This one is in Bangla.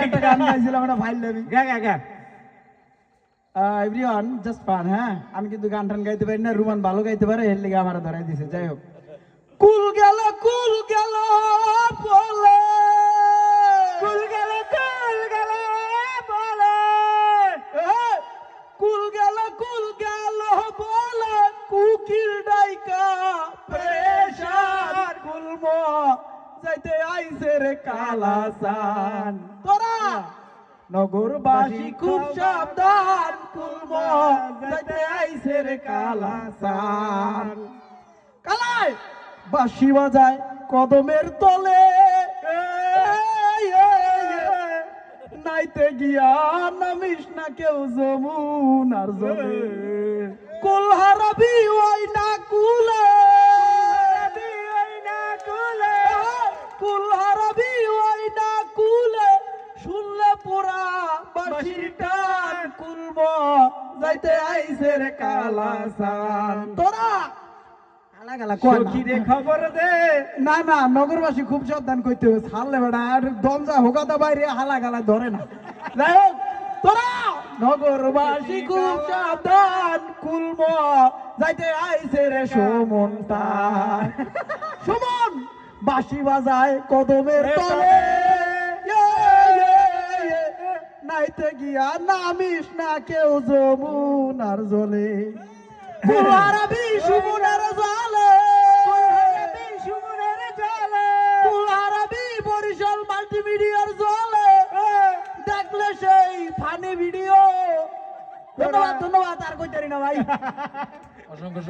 একটা গান গাইছিলাম একটা ভাইল দেবী এভরিওয়ান জাস্ট ফান। হ্যাঁ, আমি কিন্তু গান টান গাইতে পারি না, রুমান ভালো গাইতে পারে, এর লিগে আমার ধরাই দিছে। যাই হোক, কুল গেল বলে, কুল গেল বলে, কুল গেল বলে, কুকিল ডাইকা প্রেশার কুলম যাইতে আইছে রে কালাসান। তোরা নগরবাসী খুব সাবধান, কুলম যাইতে আইছে রে কালাসান। কালাই বাঁশি বাজায় কদমের তলে, নাইতে গিয়া নামিস না কেউ যমুনার জলে। কুল হারাবি ওই না কুলে, কুল হারাবি ওই না কুলে, শুনলে পোড়া বাঁশির টান, কুলব যাইতে আইছে রে কালাসান। তোরা খবর দে না, না নগরবাসী খুব সাবধান করতে হবে, ছাড়লে বেড়া আর দমজা হোকাতা বাইরে হালা গালা ধরে না। যাই হোক, তোরা নগরবাসী খুব সাবধান, কুলম যাইতে আইছে রে সুমন তার। সুমন বাঁশি বাজায় কদমের তলে, নাইতে গিয়া নামিস না কেউ যমুনার জলে। কুল হারাবি সুমনের জলে, কুল হারাবি বরিশাল মাল্টিমিডিয়ার জলে, দেখলে সেই ফানি ভিডিও। ধন্যবাদ, আর কইতারি না ভাই। অসংখ্য